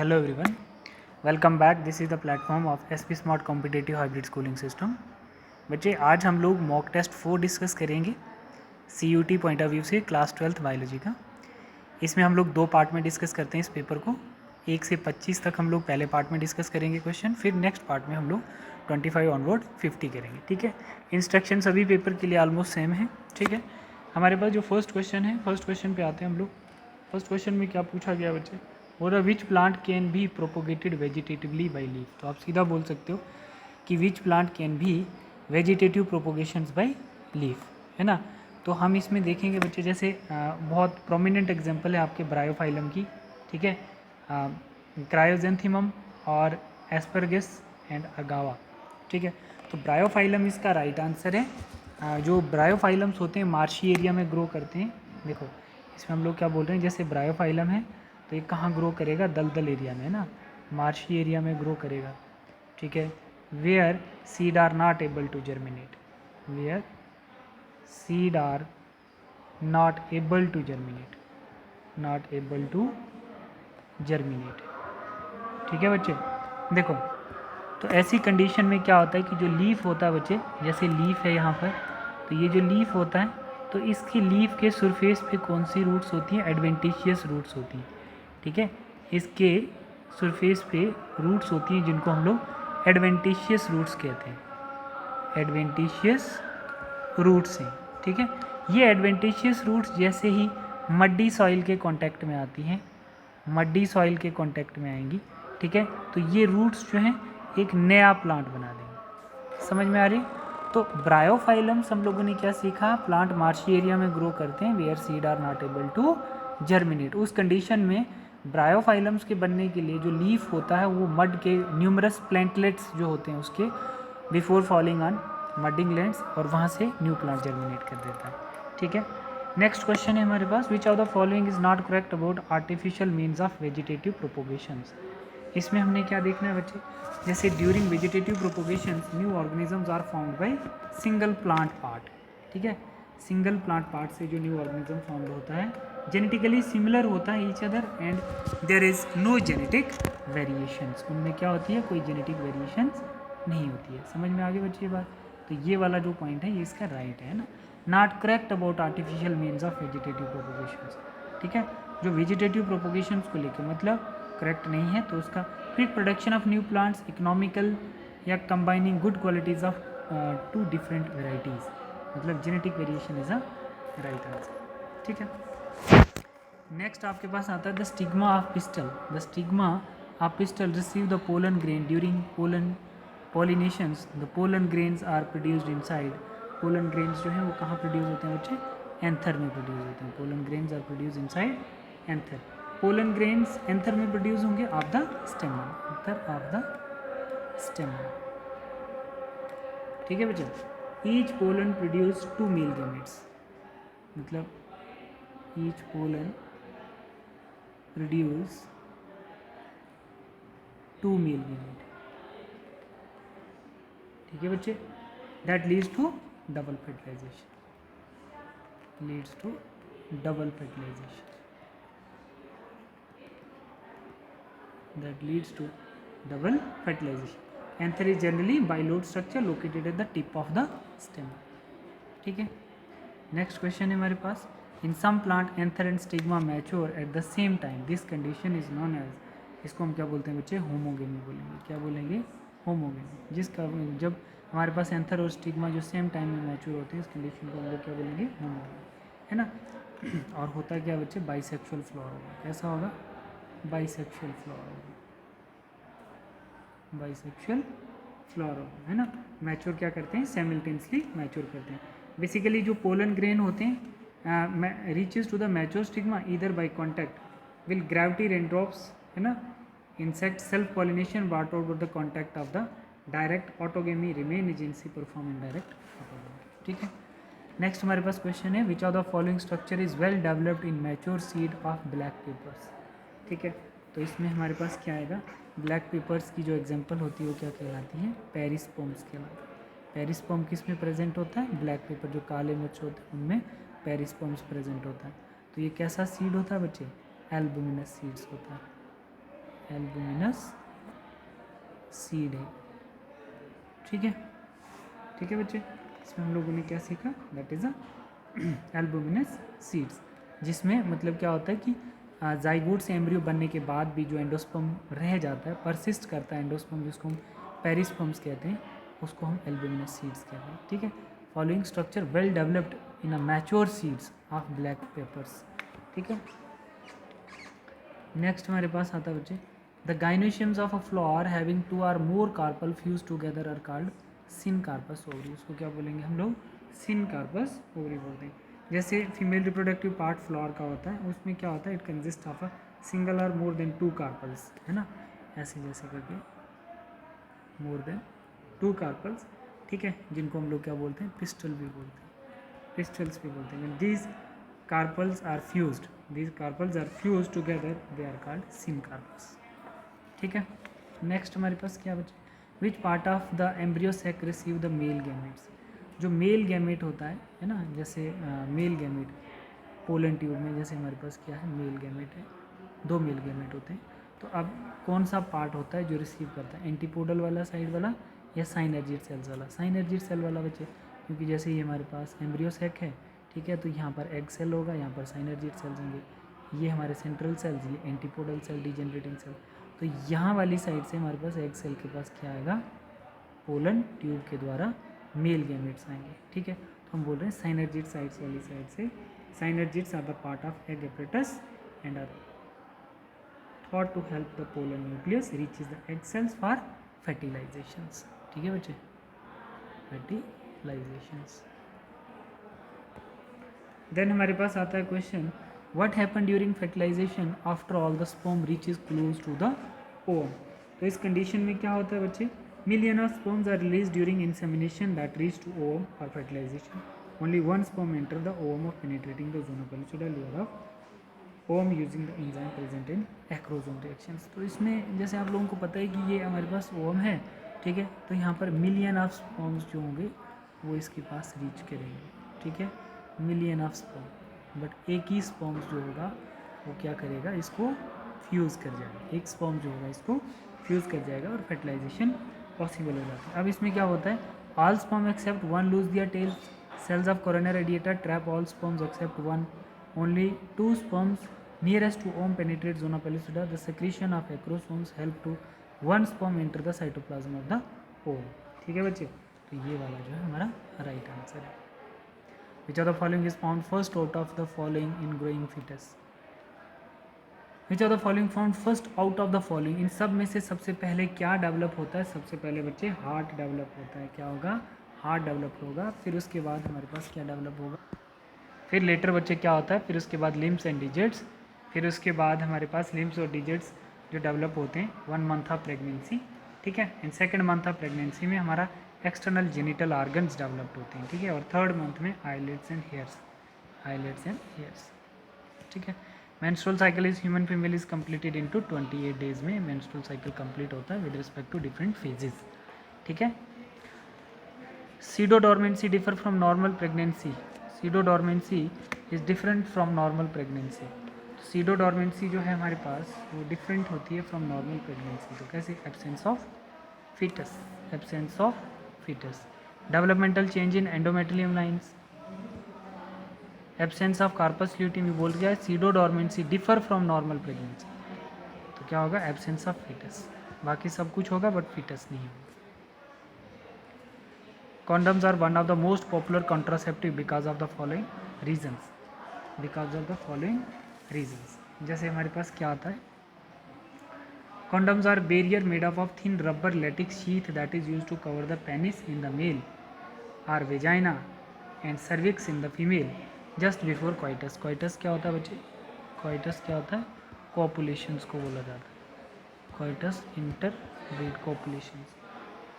Hello everyone, welcome back. This is the platform of SP Smart Competitive Hybrid Schooling System. बच्चे आज हम लोग mock test 4 discuss करेंगे CUT point of view से class 12th biology का। इसमें हम लोग 2 पार्ट में डिस्कस करते हैं इस पेपर को। 1 से 25 तक हम लोग पहले पार्ट में डिस्कस करेंगे क्वेश्चन, फिर नेक्स्ट पार्ट में हम लोग 25 ऑनवर्ड 50 करेंगे। ठीक है, इंस्ट्रक्शन सभी पेपर के लिए ऑलमोस्ट सेम है। ठीक है, हमारे पास जो फर्स्ट क्वेश्चन है, फर्स्ट क्वेश्चन पे आते हैं हम लोग। फर्स्ट क्वेश्चन में क्या पूछा गया बच्चे, और which plant can be propagated vegetatively by leaf. तो आप सीधा बोल सकते हो कि which plant can be vegetative propagations by leaf, है ना। तो हम इसमें देखेंगे बच्चे, जैसे बहुत प्रोमिनेंट एग्जांपल है आपके ब्रायोफाइलम की। ठीक है, क्रायोजेंथिमम और एस्परगस एंड अगावा। ठीक है, तो ब्रायोफाइलम इसका राइट आंसर है। जो ब्रायोफाइलम्स होते हैं मार्शी एरिया में ग्रो करते हैं। देखो इसमें हम लोग क्या बोल रहे हैं, जैसे ब्रायोफाइलम है तो ये कहाँ ग्रो करेगा, दलदल एरिया में, है ना, मार्शी एरिया में ग्रो करेगा। ठीक है, where seed are not able to germinate, where seed are not able to germinate, not able to germinate. ठीक है बच्चे, देखो तो ऐसी कंडीशन में क्या होता है कि जो लीफ होता है बच्चे, जैसे लीफ है यहाँ पर, तो ये जो लीफ होता है तो इसकी लीफ के सरफेस पे कौन सी रूट्स होती हैं, एडवेंटिशियस रूट्स होती हैं। ठीक है, इसके सरफेस पे रूट्स होती हैं जिनको हम लोग एडवेंटिशियस रूट्स कहते हैं, एडवेंटिशियस रूट्स हैं। ठीक है, ये एडवेंटिशियस रूट्स जैसे ही मड्डी सॉइल के कांटेक्ट में आती हैं, मड्डी सॉइल के कांटेक्ट में आएंगी, ठीक है, तो ये रूट्स जो हैं एक नया प्लांट बना देंगे। समझ में आ रही। तो ब्रायोफाइलम्स हम लोगों ने क्या सीखा, प्लांट मार्शी एरिया में ग्रो करते हैं, where seed are not able to germinate. उस कंडीशन में ब्रायोफाइलम्स के बनने के लिए जो लीफ होता है वो मड के न्यूमरस प्लेंटलेट्स जो होते हैं उसके बिफोर फॉलिंग ऑन मडिंग लैंड्स, और वहाँ से न्यू प्लांट जर्मिनेट कर देता है। ठीक है, नेक्स्ट क्वेश्चन है हमारे पास, which of the following is not correct about artificial means of vegetative propagations. इसमें हमने क्या देखना है बच्चे, जैसे during vegetative propagations new organisms are found by single plant part. ठीक है, सिंगल प्लांट पार्ट से जो न्यू ऑर्गेनिज्म फाउंड होता है जेनेटिकली सिमिलर होता है each other and there is no genetic variations. उनमें क्या होती है, कोई जेनेटिक वेरिएशंस नहीं होती है। समझ में आगे बच्चे ये बात। तो ये वाला जो पॉइंट है ये इसका राइट है ना, not correct about artificial means of vegetative propagations. ठीक है, जो वेजिटेटिव प्रोपोगेशंस को लेकर मतलब करेक्ट नहीं है, तो उसका quick production of new plants, economical या combining good qualities of two different varieties, मतलब genetic variation is a right answer. ठीक है, नेक्स्ट आपके पास आता है the stigma of pistil. The stigma of pistil receive the pollen grain during pollinations. The pollen grains are produced inside. Pollen grains जो हैं वो कहाँ प्रोड्यूस होते हैं बच्चे, एंथर में प्रोड्यूस होते हैं। Pollen grains are produce inside anther. Pollen grains anther में प्रोड्यूस होंगे of the stamen, anther of the stamen. ठीक है बच्चे, each pollen produce 2 male gametes, मतलब each pollen produce 2 male gamete. ठीक है बच्चे, that leads to double fertilization, leads to double fertilization, that leads to double fertilization. Anther is generally bilobed structure located at the tip of the stem. ठीक है, next question है हमारे पास, in some plant anther and stigma mature at the same time, this condition is known as, इसको हम क्या बोलते हैं बच्चे, होमोगेमी बोलेंगे। क्या बोलेंगे, होमोगेमी। जिसका जब हमारे पास एंथर और स्टिग्मा जो सेम टाइम में मैच्योर होते हैं, इस कंडीशन को हम लोग क्या बोलेंगे, होमोगेमी, है ना। और होता क्या बच्चे, बाइसेक्सुअल फ्लावर होगा। कैसा होगा, बाइसेक्सुअल फ्लावर होगा, बाइसेक्सुअल फ्लावर होगा, है ना। मैच्योर क्या करते हैं, साइमल्टेनियसली मैच्योर करते हैं। बेसिकली जो पोलन ग्रेन होते हैं reaches to the mature stigma either by contact will gravity raindrops, है ना। Insect self pollination brought out the contact of the direct autogamy remain agency perform in direct autogamy. ठीक है, next हमारे पास question है, which of the following structure is well developed in mature seed of black peppers. ठीक है, तो इसमें हमारे पास क्या आएगा, ब्लैक पेपर्स की जो एग्जांपल होती है वो क्या कहलाती है, पेरिस्पोम्स कहलाती है। पेरिस्पोम किस में प्रेजेंट होता है, ब्लैक पेपर जो काले मिर्च होते हैं उनमें पेरिस्पोम्स प्रेजेंट होता है। तो ये कैसा सीड होता है बच्चे, एल्बुमिनस सीड्स होता है, एल्बुमिनस सीड है। ठीक है, ठीक है बच्चे, इसमें हम लोगों ने क्या सीखा, that is a albuminous seeds, जिसमें मतलब क्या होता है कि जाइगोट से एम्ब्रियो बनने के बाद भी जो एंडोस्पर्म रह जाता है, परसिस्ट करता है एंडोस्पर्म, जिसको हम पेरिस्पर्म्स कहते हैं, उसको हम एल्बुमिनस सीड्स कहते हैं। ठीक है, following structure well developed in a mature seeds of black peppers. ठीक है, नेक्स्ट हमारे पास आता है बच्चे, the gynoeciums of a flower having two or more carpel fuse together are called syncarpous ovary. उसको क्या बोलेंगे हम लोग, सिनकार्पस ओवरी बोलते हैं। जैसे फीमेल रिप्रोडक्टिव पार्ट फ्लावर का होता है, उसमें क्या होता है, it consist of a single और मोर देन 2 कार्पल्स, है ना, ऐसे जैसे करके मोर देन 2 कार्पल्स। ठीक है, जिनको हम लोग क्या बोलते हैं, पिस्टल भी बोलते हैं, पिस्टल्स भी बोलते हैं। These carpels are fused, these carpels are fused together, they are called syncarpus। ठीक है, नेक्स्ट हमारे पास क्या बचे, which part of the embryo sac receive the male gametes. जो मेल गैमेट होता है ना, जैसे मेल गैमेट पोलन ट्यूब में, जैसे हमारे पास क्या है, मेल गैमेट है, 2 मेल गैमेट होते हैं। तो अब कौन सा पार्ट होता है जो रिसीव करता है, एंटीपोडल वाला साइड वाला या साइनर्जिड सेल्स वाला, साइनर्जिड सेल वाला बच्चे, क्योंकि जैसे ये हमारे पास एम्ब्रियो सेक है, ठीक है, तो यहाँ पर एग सेल होगा, यहाँ पर साइनर्जिड सेल्स होंगे, ये हमारे सेंट्रल सेल्स, ये एंटीपोडल सेल, डिजेनरेटिंग सेल। तो यहाँ वाली साइड से हमारे पास एग सेल के पास क्या आएगा, पोलन ट्यूब के द्वारा मेल गैमेट्स आएंगे। ठीक है, तो हम बोल रहे हैं साइनर्जिड साइड्स वाली साइड से, synergids are the part of egg apparatus and are thought to help the pollen nucleus reaches the egg cells for fertilizations. ठीक है बच्चे, फर्टिलाइजेशंस। देन हमारे पास आता है question, what happen during fertilization after all the sperm reaches close to the ovum. तो इस कंडीशन में क्या होता है बच्चे, million of sperms are release during insemination that reach to ovum for fertilization, only 1 sperm enter the ovum of penetrating the zona pellucida layer of ovum using the enzyme present in acrosome reactions. तो इसमें जैसे आप लोगों को पता है कि ये हमारे पास ओवम है, ठीक है, तो यहाँ पर मिलियन ऑफ स्पर्म्स जो होंगे वो इसके पास रीच करेंगे। ठीक है, मिलियन ऑफ स्पर्म, बट एक ही स्पर्म जो होगा वो क्या करेगा, इसको फ्यूज़ कर जाएगा, एक स्पर्म जो होगा इसको फ्यूज़ कर जाएगा और फर्टिलाइजेशन पॉसिबल हो जाता है। अब इसमें क्या होता है, all sperm except one lose their tail, cells of corona radiata trap all sperms except one, only 2 sperms nearest to ovum penetrate zona pellucida, the secretion of acrosomes help to 1 sperm enter the cytoplasm of the ovum. ठीक है बच्चे, तो ये वाला जो है हमारा right answer है। Which of the following is found first out of the following in growing fetus? Which of the following found first out of the following? इन सब में से सबसे पहले क्या डेवलप होता है, सबसे पहले बच्चे हार्ट डेवलप होता है। क्या होगा, हार्ट डेवलप होगा, फिर उसके बाद हमारे पास क्या डेवलप होगा, फिर लेटर बच्चे क्या होता है, फिर उसके बाद लिम्स एंड डिजिट्स, फिर उसके बाद हमारे पास लिम्स और डिजिट्स जो डेवलप होते हैं 1 मंथ ऑफ प्रेगनेंसी। ठीक है, इन 2nd मंथ ऑफ प्रेगनेंसी में हमारा एक्सटर्नल जेनिटल ऑर्गन्स डेवलप्ड होते हैं। ठीक है, और 3rd मंथ में eyelids and hairs, eyelids and hairs. ठीक है, menstrual cycle is human female is completed into 28 days में मेंस्ट्रुअल साइकिल कंप्लीट होता है with respect to different phases. ठीक है, pseudodormancy differ from normal pregnancy, pseudodormancy is different from normal pregnancy. Pseudodormancy जो है हमारे पास वो डिफरेंट होती है फ्रॉम नॉर्मल प्रेगनेंसी। तो कैसे, absence of foetus, absence of foetus, developmental change in endometrium lines, absence of corpus luteum. ये बोल गया सीडोडोर्मेंसी डिफर फ्रॉम नॉर्मल प्रेगनेंसी, तो क्या होगा, एब्सेंस ऑफ फीटस, बाकी सब कुछ होगा बट फीटस नहीं होगा। Condoms are one of the most popular contraceptive because of the following reasons, because of the following reasons। जैसे हमारे पास क्या आता है, condoms are barrier made up of thin rubber latex sheath that is used to cover the penis in the male or vagina and cervix in the female just before coitus। coitus क्या होता है बच्चे, coitus क्या होता है, copulations को बोला जाता है, coitus interbreed copulations।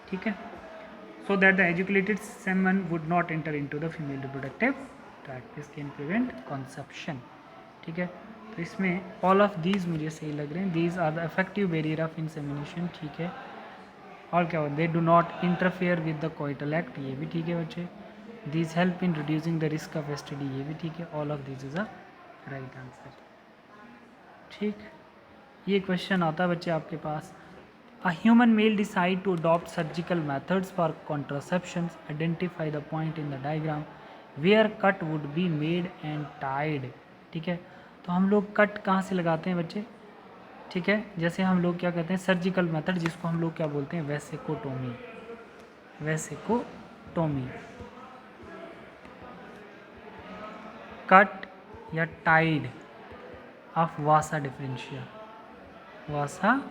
ठीक है, so that the ejaculated semen would not enter into the female reproductive tract, this can prevent conception। ठीक है, तो इसमें all of these मुझे सही लग रहे हैं, these are the effective barrier of insemination। ठीक है, और क्या होता है, they do not interfere with the coital act, ये भी ठीक है बच्चे, these help in reducing the risk of STD, ये भी ठीक है, all of these is a right answer। ठीक, ये क्वेश्चन आता है बच्चे आपके पास। A human male decide to adopt surgical methods for contraceptions, identify the point in the diagram where cut would be made and tied. ठीक है, तो हम लोग कट कहाँ से लगाते हैं बच्चे? ठीक है, जैसे हम लोग क्या कहते हैं सर्जिकल मेथड, जिसको हम लोग क्या बोलते हैं वेसेकोटोमी। वेसेकोटोमी, कट या tied of vasa deferentia, vasa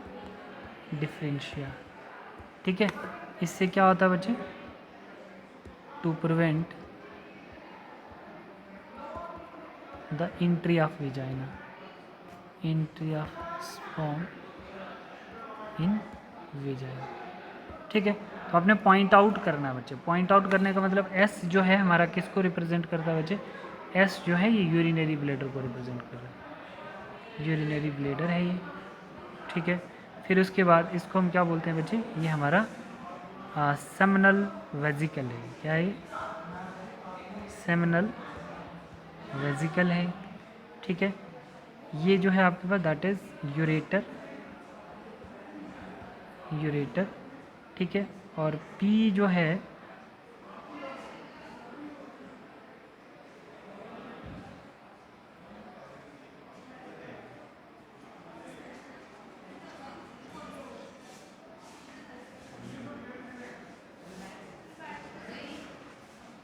deferentia. ठीक है, इससे क्या होता है बच्चे? To prevent the entry of vagina, entry of sperm in vagina. ठीक है, तो आपने पॉइंट आउट करना है बच्चे। पॉइंट आउट करने का मतलब एस जो है हमारा किसको रिप्रेजेंट करता है बच्चे? एस जो है ये यूरिनरी ब्लैडर को रिप्रेजेंट कर रहा है, यूरिनरी ब्लैडर है ये। ठीक है, फिर उसके बाद इसको हम क्या बोलते हैं बच्चे? ये हमारा सेमिनल वेजिकल है। क्या है? सेमिनल वेजिकल है। ठीक है, ये जो है आपके पास दैट इज यूरेटर, यूरेटर। ठीक है, और पी जो है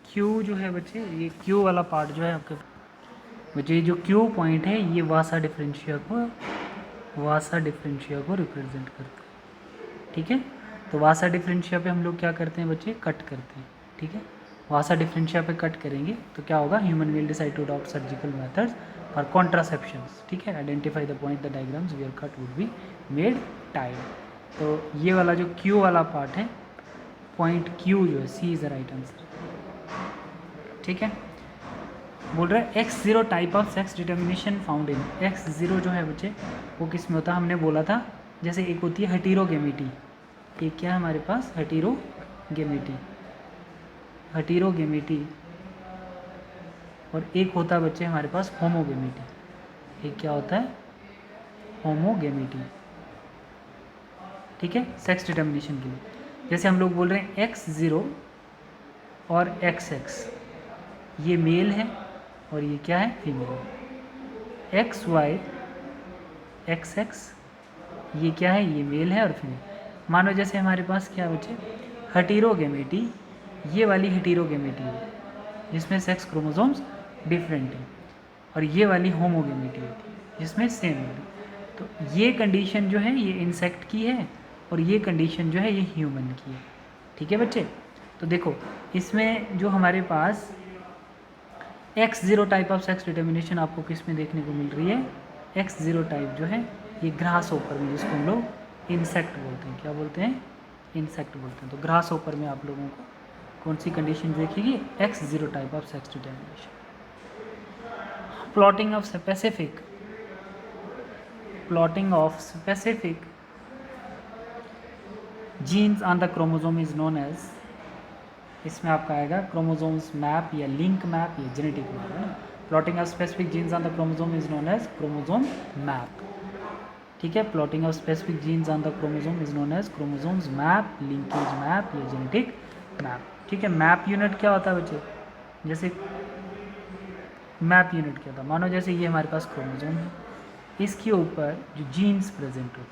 क्यू जो है बच्चे, ये क्यू वाला पार्ट जो है आपके बच्चे, ये जो क्यू पॉइंट है ये वासा डिफरेंशिया को रिप्रेजेंट करता है। ठीक है, तो वासा डिफरेंशिया पे हम लोग क्या करते हैं बच्चे? कट करते हैं। ठीक है, वासा डिफरेंशिया पे कट करेंगे तो क्या होगा? Human will decide to adopt surgical methods for contraceptions. ठीक है, identify the point the diagrams where cut would be made tied. तो ये वाला जो क्यू वाला पार्ट है, पॉइंट क्यू जो है, सी इज़ द राइट आंसर। ठीक है, बोल रहा है X0 type of sex determination found in. X0 जो है बच्चे वो किस में होता है? हमने बोला था जैसे एक होती है हेटेरोगेमिटी, एक क्या है हमारे पास? हेटेरोगेमिटी, हेटेरोगेमिटी। और एक होता है बच्चे हमारे पास होमोगेमिटी। एक क्या होता है? होमोगेमिटी। ठीक है, सेक्स डिटर्मिनेशन के लिए जैसे हम लोग बोल रहे हैं X0 और XX, ये मेल है और ये क्या है? फीमेल है। XY XX, ये क्या है? ये मेल है और फीमेल। मानो जैसे हमारे पास क्या बच्चे? हेटेरोगेमिटी, ये वाली हेटेरोगेमिटी है जिसमें सेक्स क्रोमोसोम्स डिफरेंट हैं, और ये वाली होमोगेमिटी होती है जिसमें सेम है। तो ये कंडीशन जो है ये इंसेक्ट की है और ये कंडीशन जो है ये ह्यूमन की है। ठीक है बच्चे, तो देखो इसमें जो हमारे पास X0 type of sex determination आपको किस में देखने को मिल रही है? X0 टाइप जो है ये ग्रास होपर में, जिसको हम लोग इंसेक्ट बोलते हैं। क्या बोलते हैं? इंसेक्ट बोलते हैं। तो ग्रास होपर में आप लोगों को कौन सी कंडीशन देखेगी? X0 type of sex determination. Plotting of specific, plotting of specific genes on the chromosome is known as, इसमें आपका आएगा क्रोमोसोम्स मैप या लिंक मैप या जेनेटिक मैप है ना। Plotting of specific genes on the chromosome is known as chromosome map. ठीक है, plotting of specific genes on the chromosome is known as chromosomes map, linkage map या genetic map. ठीक है, map unit क्या होता है बच्चे? जैसे मैप यूनिट क्या था? मानो जैसे ये हमारे पास क्रोमोसोम है, इसके ऊपर जो जीन्स प्रेजेंट होते हैं,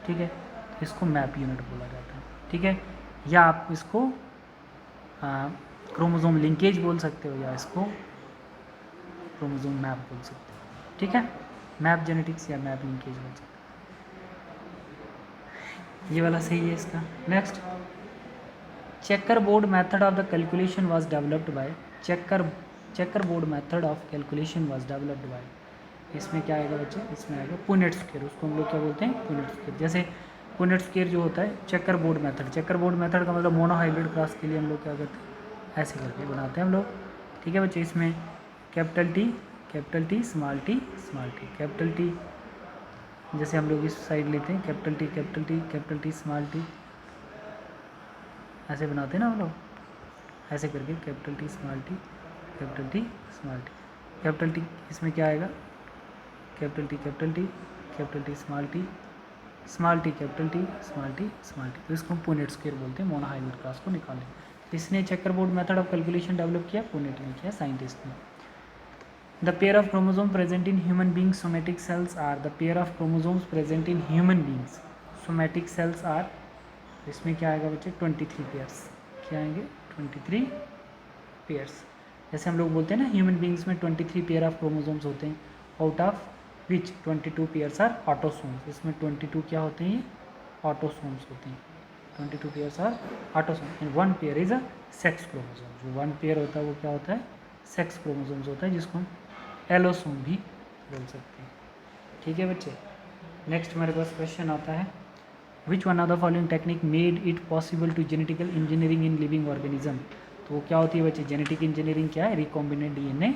ठीक है, तो इसको मैप यूनिट बोला जाता है। ठीक है, या आप इसको क्रोमोसोम लिंकेज बोल सकते हो या इसको क्रोमोसोम मैप बोल सकते हो। ठीक है, मैप जेनेटिक्स या मैप लिंकेज बोल सकते हो। ये वाला सही है इसका। Next, checker board method of the calculation was developed by, checker board method of calculation was developed by, इसमें क्या आएगा बच्चे? इसमें आएगा पुनेट स्क्वायर। उसको हम लोग क्या बोलते हैं? Punnett square. जैसे पुनेट स्क्वायर जो होता है checker board method, checker board method का मतलब मोनोहाइब्रिड क्रॉस के लिए हम लोग क्या करते हैं? ऐसे करके बनाते हैं हम लोग। ठीक है बच्चे, इसमें capital T small T, capital T जैसे हम लोग इस साइड लेते हैं कैपिटल टी स्मॉल टी, ऐसे बनाते हैं ना हम लोग, ऐसे करके capital T small T, capital T small T. Capital T इसमें क्या आएगा? Capital T capital T small T, small T capital T, small T small T. तो इसको हम पुनेट स्क्वायर बोलते हैं, मोनोहाइब्रिड क्लास को निकालने। इसने checker board method of calculation develop किया, पुनेट ने किया, साइंटिस्ट ने। The pair of chromosomes present in human beings somatic cells are the pair of chromosomes present in human beings somatic cells are, इसमें क्या आएगा बच्चे 23 पेयर्स, क्या आएंगे 23 पेयर्स। जैसे हम लोग बोलते हैं ना ह्यूमन बींग्स में 23 पेयर ऑफ क्रोमोसोम्स होते हैं, out of which 22 pairs are autosomes. इसमें 22 क्या होते हैं, ये ऑटोसोम्स होते हैं, 22 pairs are autosomes and 1 pair is a sex chromosome. जो 1 पेयर होता है वो क्या होता है, सेक्स क्रोमोसोम्स होता है, जिसको हम एलोसोम भी बोल सकते हैं। ठीक है बच्चे। नेक्स्ट हमारे पास क्वेश्चन आता है, which one of the following technique made it possible to genetical engineering in living organism. तो वो क्या होती है बच्चे, जेनेटिक इंजीनियरिंग क्या है, recombinant DNA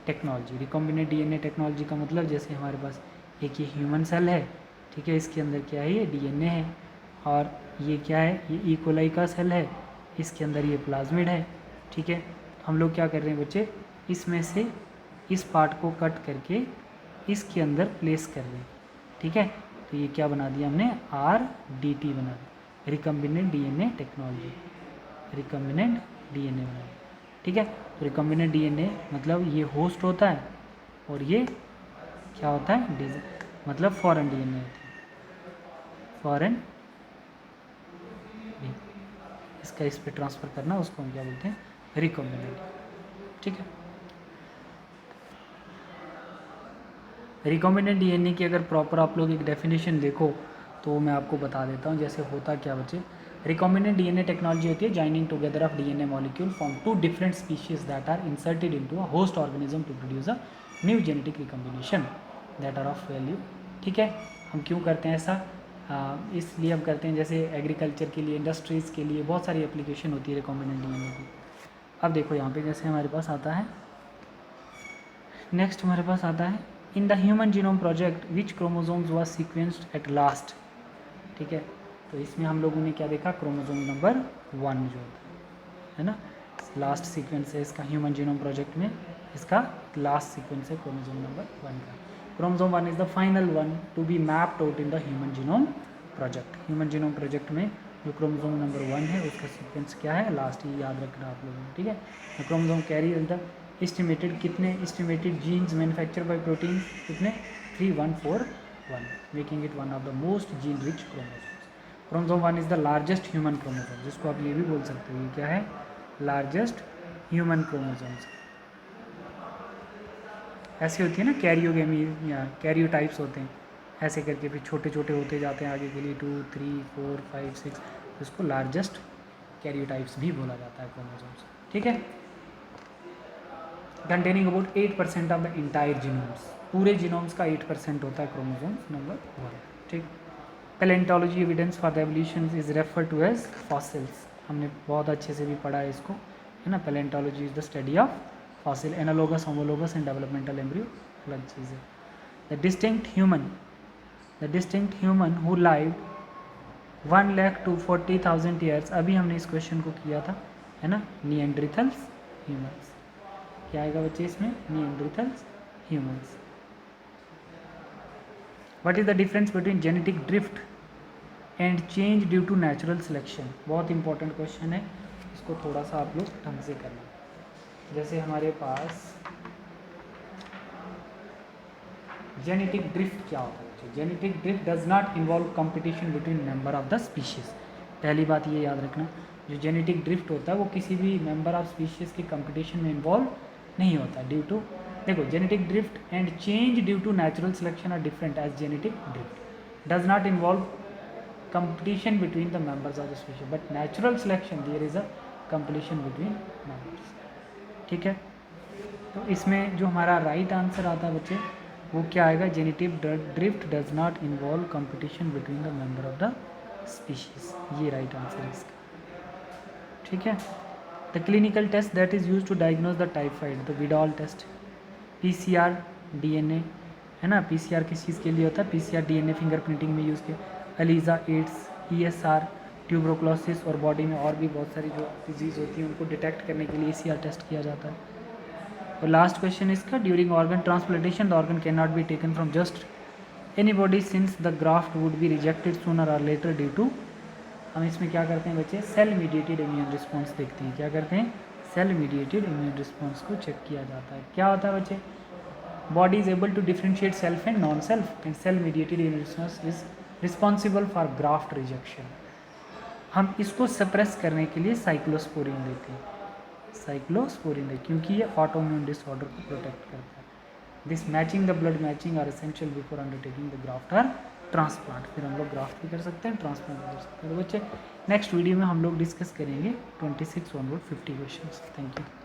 technology. Recombinant DNA technology का मतलब जैसे हमारे पास एक ये ह्यूमन सेल है, ठीक है, इसके अंदर क्या है, ये डीएनए है, और ये क्या है, ये ई कोलाई का सेल है, इसके अंदर ये प्लाज्मिड है। ठीक है, हम लोग क्या कर रहे हैं बच्चे, इसमें से इस पार्ट को कट करके इसके अंदर प्लेस कर रहे हैं। ठीक है, तो ये क्या बना दिया हमने, RDT बना दिया, recombinant DNA technology, recombinant DNA बना दिया। ठीक है, तो रिकम्बिनेंट डीएनए मतलब ये होस्ट होता है और ये क्या होता है, मतलब फॉरेन डीएनए होता है, फॉरेन, इसका इस पर ट्रांसफ़र करना, उसको हम क्या बोलते हैं, रिकम्बिनेंट। ठीक है, रिकॉम्बिनेंट डीएनए की अगर प्रॉपर आप लोग एक डेफिनेशन देखो तो मैं आपको बता देता हूँ। जैसे होता क्या बच्चे, रिकॉम्बिनेंट डीएनए टेक्नोलॉजी होती है joining together of DNA molecule from 2 different species that are inserted into a host organism to produce a new genetic recombination that are of value. ठीक है, हम क्यों करते हैं ऐसा, इसलिए हम करते हैं, जैसे एग्रीकल्चर के लिए, इंडस्ट्रीज़ के लिए बहुत सारी एप्लीकेशन होती है रिकॉम्बिनेंट डीएनए की। अब देखो यहाँ पे जैसे हमारे पास आता है, नेक्स्ट हमारे पास आता है, इन the human genome project which chromosomes was sequenced at last. ठीक है, तो इसमें हम लोगों ने क्या देखा, क्रोमोसोम नंबर 1 जो है ना, लास्ट सीक्वेंस है इसका ह्यूमन जीनोम प्रोजेक्ट में, इसका लास्ट सीक्वेंस है क्रोमोसोम नंबर 1 का। Chromosome 1 is the final one to be mapped out in the human genome project. Human genome project में जो क्रोमोसोम नंबर 1 है उसका सीक्वेंस क्या है, लास्ट, ही याद रखना आप लोगों ने। ठीक है, क्रोमोसोम कैरी द एस्टिमेटेड, कितने estimated genes manufacture by protein, कितने 3141, making it one of the most gene rich chromosomes. Chromosome 1 is the largest human chromosome, जिसको आप ये भी बोल सकते हो, ये क्या है, लार्जेस्ट ह्यूमन क्रोमोसोम्स। ऐसी होती है ना कैरियोगेमी या कैरियोटाइप्स होते हैं, ऐसे करके फिर छोटे छोटे होते जाते हैं आगे के लिए, 2 3 4 5 6, इसको लार्जेस्ट कैरियोटाइप्स भी बोला जाता है क्रोमोसोम्स। ठीक है, containing about 8% of the entire genomes, पूरे जीनोम्स का 8% होता है क्रोमोसोम्स नंबर 1। ठीक, palaeontology evidence for the evolution is refer to as fossils, हमने बहुत अच्छे से भी पढ़ा है इसको, है ना। Palaeontology is the study of fossil, analogous, homologous and developmental embryo अलग चीज़ है। The distinct human who live 1 lakh to 40,000 years, अभी हमने इस क्वेश्चन को किया था, है ना, निएंड्रीथल्स ह्यूमन्स, क्या आएगा बच्चे इसमें, Neanderthals humans. What is the difference between genetic drift and change due to natural selection, बहुत इंपॉर्टेंट क्वेश्चन है, इसको थोड़ा सा आप लोग ढंग से करना। जैसे हमारे पास जेनेटिक ड्रिफ्ट क्या होता है, genetic drift does not involve competition between member of the species. पहली बात ये याद रखना, जो जेनेटिक ड्रिफ्ट होता है वो किसी भी मेंबर ऑफ स्पीशीज के कंपटीशन में इन्वॉल्व नहीं होता। ड्यू टू, देखो, genetic drift and change due to natural selection are different as genetic drift does not involve competition between the members of the species, but natural selection there is a competition between members। ठीक है, तो इसमें जो हमारा right answer आता है बच्चे वो क्या आएगा, genetic drift does not involve competition between the member of the species, ये राइट आंसर है इसका। ठीक है, the clinical test that is use to diagnose the typhoid, the Widal test, PCR DNA, है ना, PCR किस चीज़ के लिए होता है, PCR DNA फिंगरप्रिंटिंग में यूज़ किया, एलिजा, एड्स, ESR, ट्यूबरोक्लोसिस, और बॉडी में और भी बहुत सारी जो डिजीज़ होती हैं उनको डिटेक्ट करने के लिए ECR टेस्ट किया जाता है। और लास्ट क्वेश्चन इसका, during organ transplantation the organ can not be taken from just anybody since the graft would be rejected sooner और लेटर ड्यू टू, हम इसमें क्या करते हैं बच्चे, सेल मीडिएटेड इम्यून रिस्पॉन्स देखते हैं। क्या करते हैं, सेल मीडिएटेड इम्यून रिस्पॉन्स को चेक किया जाता है। क्या होता है बच्चे, body is able to differentiate self and non self and cell mediated immune response is responsible for graft rejection. हम इसको सप्रेस करने के लिए साइक्लोस्पोरिन देते हैं, साइक्लोस्पोरिन देते क्योंकि ये ऑटोइम्यून डिसऑर्डर को प्रोटेक्ट करता है। This matching the blood matching are essential before undertaking the graft और ट्रांसप्लांट। फिर हम लोग ग्राफ्ट भी कर सकते हैं, ट्रांसप्लांट भी कर सकते हैं। तो बच्चे नेक्स्ट वीडियो में हम लोग डिस्कस करेंगे 26 ऑनवर्ड 50 क्वेश्चंस। Thank you.